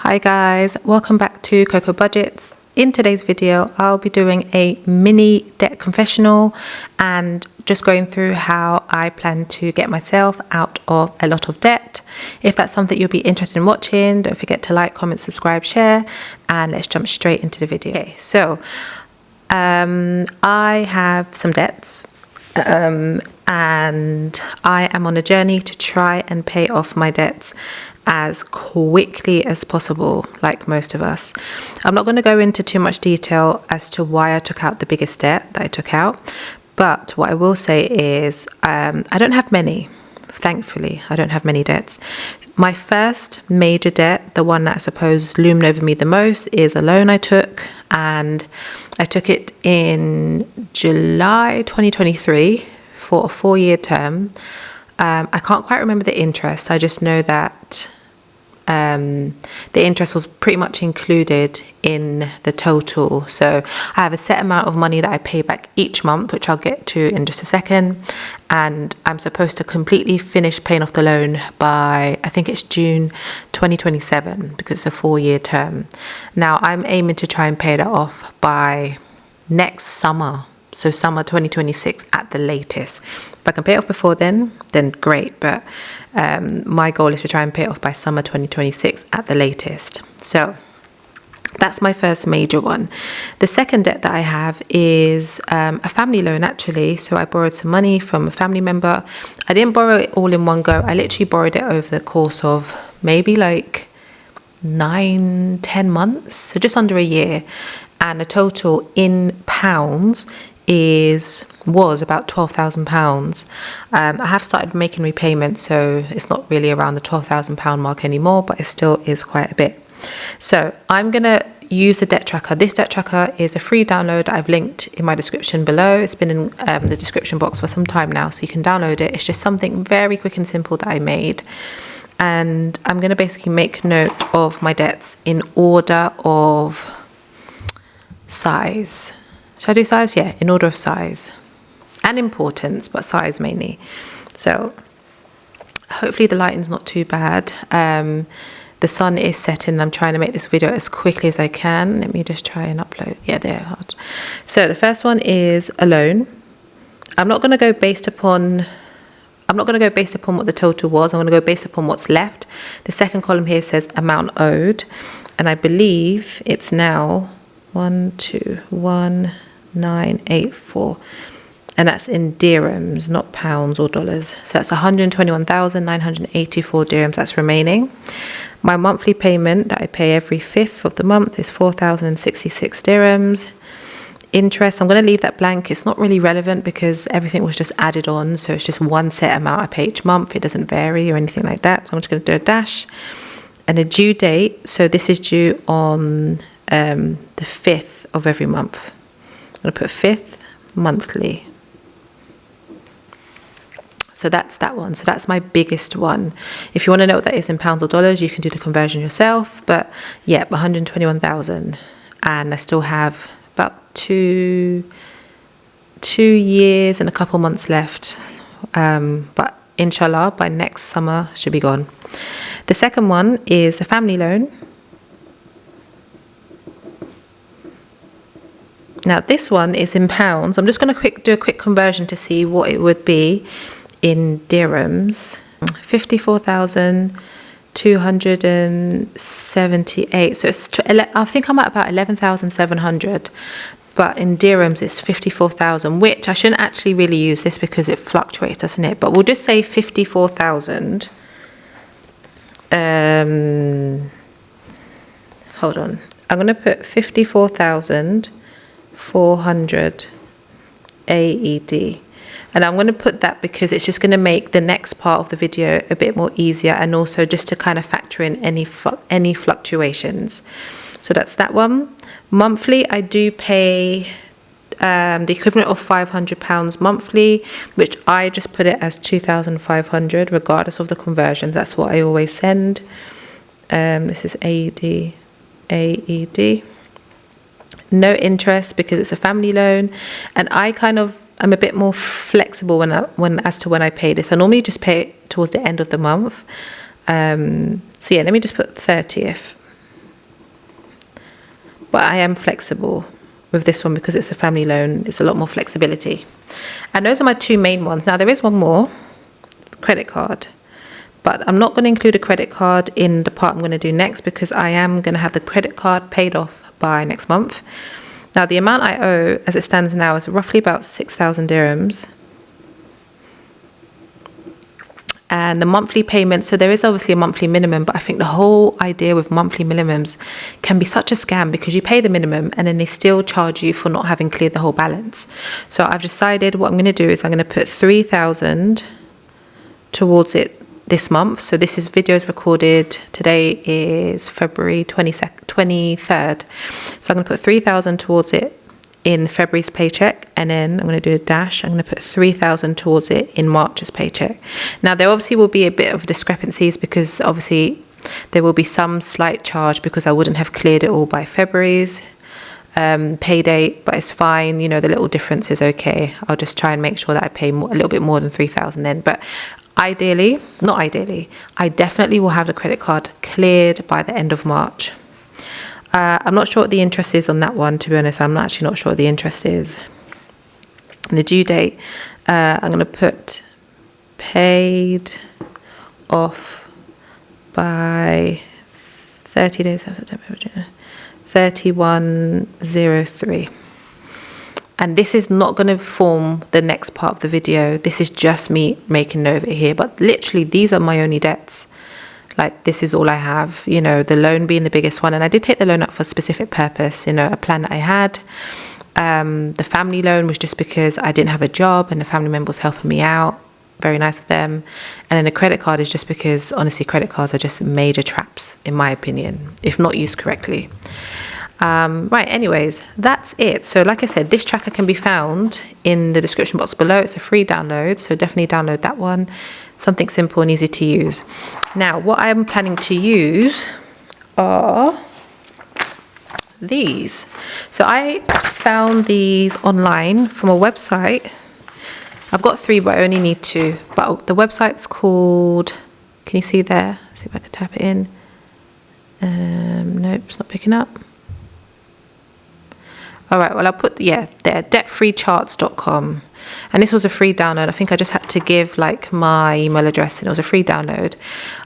Hi guys, welcome back to Coco Budgets. In today's video, I'll be doing a mini debt confessional and just going through how I plan to get myself out of a lot of debt. If that's something you'll be interested in watching, don't forget to like, comment, subscribe, share, and let's jump straight into the video. Okay, so I have some debts and I am on a journey to try and pay off my debts as quickly as possible, like most of us. I'm not going to go into too much detail as to why I took out the biggest debt that I took out, but what I will say is I don't have many. Thankfully, I don't have many debts. My first major debt, the one that I suppose loomed over me the most, is a loan I took, and I took it in July 2023 for a 4-year term. I can't quite remember the interest. I just know that the interest was pretty much included in the total. So I have a set amount of money that I pay back each month, which I'll get to in just a second. And I'm supposed to completely finish paying off the loan by, I think it's June 2027, because it's a 4-year term. Now I'm aiming to try and pay that off by next summer. So summer 2026 at the latest. If I can pay it off before then great. But my goal is to try and pay it off by summer 2026 at the latest. So that's my first major one. The second debt that I have is a family loan, actually. So I borrowed some money from a family member. I didn't borrow it all in one go. I literally borrowed it over the course of maybe like 9-10 months. So just under a year. And the total in pounds was about £12,000. I have started making repayments, so it's not really around the £12,000 mark anymore, but it still is quite a bit. So I'm gonna use the debt tracker. This debt tracker is a free download that I've linked in my description below. It's been in the description box for some time now, so you can download it. It's just something very quick and simple that I made. And I'm gonna basically make note of my debts in order of size. Should I do size? Yeah, in order of size and importance, but size mainly. So hopefully the lighting's not too bad. The sun is setting. I'm trying to make this video as quickly as I can. Let me just try and upload. Yeah, there. So the first one is a loan. I'm not going to go based upon what the total was. I'm going to go based upon what's left. The second column here says amount owed, and I believe it's now 1,2,1,984, and that's in dirhams, not pounds or dollars. So that's 121,984 dirhams that's remaining. My monthly payment that I pay every 5th of the month is 4,066 dirhams. Interest, I'm going to leave that blank. It's not really relevant because everything was just added on, so it's just one set amount I pay each month. It doesn't vary or anything like that. So I'm just going to do a dash. And a due date, so this is due on the 5th of every month. I'm going to put 5th monthly. So that's that one. So that's my biggest one. If you want to know what that is in pounds or dollars, you can do the conversion yourself. But yeah, 121,000. And I still have about two years and a couple months left. But inshallah, by next summer, should be gone. The second one is the family loan. Now this one is in pounds. I'm just going to do a quick conversion to see what it would be in dirhams. 54,278. So it's I think I'm at about 11,700. But in dirhams it's 54,000, which I shouldn't actually really use this because it fluctuates, doesn't it? But we'll just say 54,000. Hold on. I'm going to put 54,400 AED, and I'm going to put that because it's just going to make the next part of the video a bit more easier, and also just to kind of factor in any fluctuations. So that's that one. Monthly, I do pay the equivalent of £500 monthly, which I just put it as 2,500 regardless of the conversion. That's what I always send. This is AED. No interest because it's a family loan, and I'm a bit more flexible when I pay this. I normally just pay it towards the end of the month. So yeah, let me just put 30th. but I am flexible with this one because it's a family loan. It's a lot more flexibility. And those are my two main ones. Now there is one more, credit card, but I'm not going to include a credit card in the part I'm going to do next because I am going to have the credit card paid off by next month. Now the amount I owe as it stands now is roughly about 6,000 dirhams. And the monthly payment, so there is obviously a monthly minimum, but I think the whole idea with monthly minimums can be such a scam because you pay the minimum and then they still charge you for not having cleared the whole balance. So I've decided what I'm going to do is I'm going to put 3,000 towards it this month. So this is videos recorded. Today is February 23rd. So I'm going to put 3,000 towards it in February's paycheck, and then I'm going to do a dash. I'm going to put 3,000 towards it in March's paycheck. Now there obviously will be a bit of discrepancies because obviously there will be some slight charge because I wouldn't have cleared it all by February's pay date, but it's fine. You know, the little difference is okay. I'll just try and make sure that I pay a little bit more than 3,000 then. But I definitely will have the credit card cleared by the end of March. I'm not sure what the interest is on that one, to be honest. I'm actually not sure what the interest is. And the due date, I'm going to put paid off by 30 days of September, 3103. And this is not going to form the next part of the video. This is just me making note of it here. But literally, these are my only debts. Like, this is all I have, you know, the loan being the biggest one. And I did take the loan up for a specific purpose, you know, a plan that I had. The family loan was just because I didn't have a job and a family member was helping me out. Very nice of them. And then the credit card is just because, honestly, credit cards are just major traps, in my opinion, if not used correctly. Right, anyways, that's it. So like I said, this tracker can be found in the description box below. It's a free download, so definitely download that one. Something simple and easy to use. Now, what I'm planning to use are these. So I found these online from a website. I've got 3, but I only need 2. But the website's called, can you see there? Let's see if I can tap it in. Nope, it's not picking up. All right, well, I'll put, there, debtfreecharts.com. And this was a free download. I think I just had to give like my email address and it was a free download.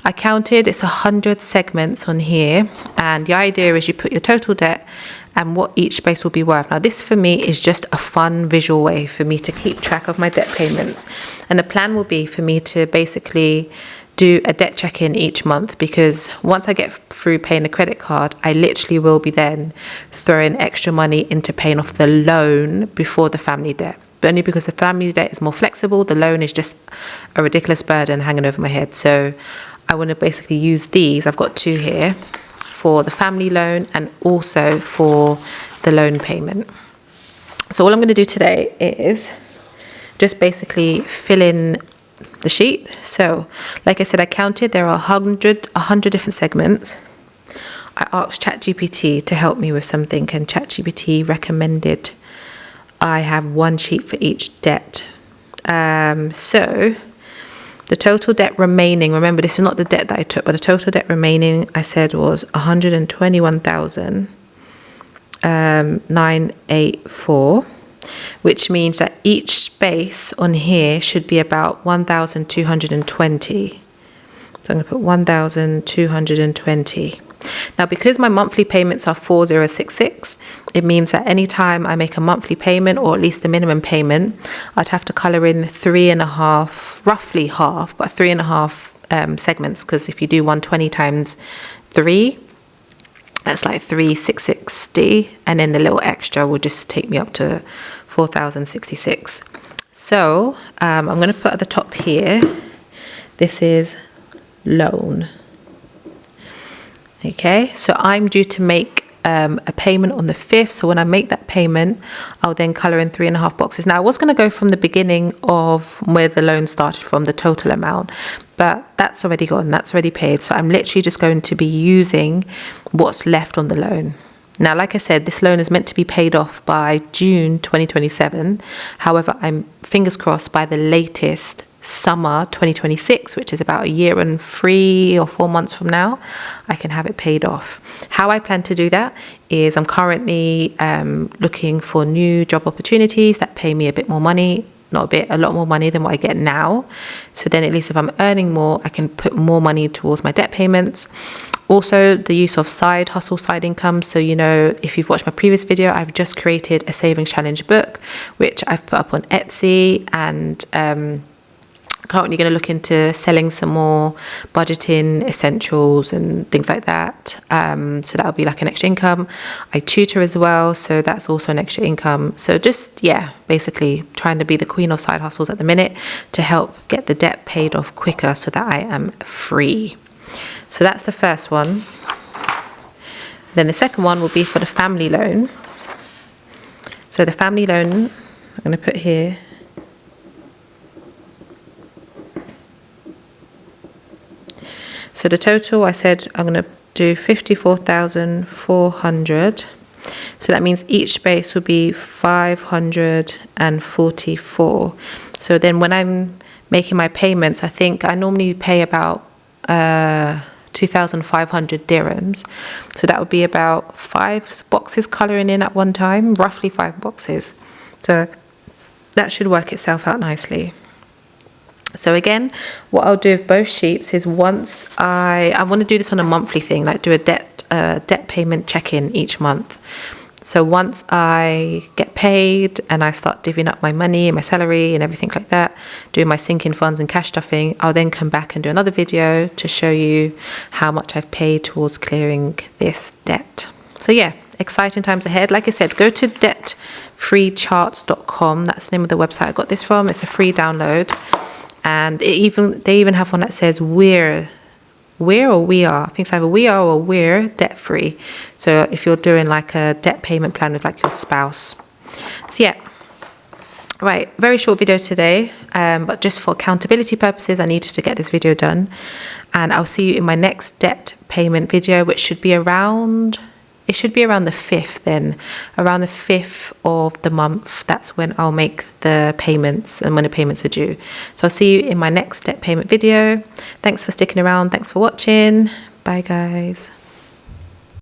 I counted, it's 100 segments on here. And the idea is you put your total debt and what each space will be worth. Now, this for me is just a fun visual way for me to keep track of my debt payments. And the plan will be for me to basically do a debt check-in each month, because once I get through paying the credit card, I literally will be then throwing extra money into paying off the loan before the family debt. But only because the family debt is more flexible, the loan is just a ridiculous burden hanging over my head. So I want to basically use these. I've got 2 here for the family loan and also for the loan payment. So all I'm going to do today is just basically fill in the sheet. So like I said, I counted, there are 100 different segments. I asked ChatGPT to help me with something, and ChatGPT recommended I have 1 sheet for each debt. So the total debt remaining, remember this is not the debt that I took, but the total debt remaining I said was 121,984. Which means that each space on here should be about 1,220. So I'm going to put 1,220. Now, because my monthly payments are 4,066, it means that anytime I make a monthly payment, or at least the minimum payment, I'd have to colour in 3.5, roughly half, but 3.5 segments. Because if you do 120 times 3, that's like 3,660, and then the little extra will just take me up to 4,066. So I'm going to put at the top here, this is loan. Okay, so I'm due to make a payment on the 5th. So when I make that payment, I'll then colour in 3.5 boxes. Now I was going to go from the beginning of where the loan started from, the total amount, but that's already gone, that's already paid. So I'm literally just going to be using what's left on the loan. Now, like I said, this loan is meant to be paid off by June 2027. However, I'm fingers crossed by the latest summer 2026, which is about a year and 3 or 4 months from now, I can have it paid off. How I plan to do that is I'm currently looking for new job opportunities that pay me a bit more money, a lot more money than what I get now. So then at least if I'm earning more, I can put more money towards my debt payments. Also, the use of side hustle, side income. So, you know, if you've watched my previous video, I've just created a savings challenge book, which I've put up on Etsy, and currently going to look into selling some more budgeting essentials and things like that. So that'll be like an extra income. I tutor as well, so that's also an extra income. So just, yeah, basically trying to be the queen of side hustles at the minute to help get the debt paid off quicker so that I am free. So that's the first one. Then the second one will be for the family loan. So the family loan, I'm going to put here. So the total, I said I'm going to do 54,400. So that means each space will be 544. So then when I'm making my payments, I think I normally pay about 2,500 dirhams. So that would be about 5 boxes colouring in at one time, roughly 5 boxes. So that should work itself out nicely. So again, what I'll do with both sheets is once I want to do this on a monthly thing, like do a debt payment check-in each month. So once I get paid and I start divvying up my money and my salary and everything like that, doing my sinking funds and cash stuffing, I'll then come back and do another video to show you how much I've paid towards clearing this debt. So yeah, exciting times ahead. Like I said, go to debtfreecharts.com. That's the name of the website I got this from. It's a free download. And they even have one that says we are. I think it's either we are or we're debt free. So if you're doing like a debt payment plan with like your spouse. So yeah, right, very short video today, but just for accountability purposes, I needed to get this video done. And I'll see you in my next debt payment video, which should be around the 5th then. Around the 5th of the month, that's when I'll make the payments and when the payments are due. So I'll see you in my next debt payment video. Thanks for sticking around. Thanks for watching. Bye guys.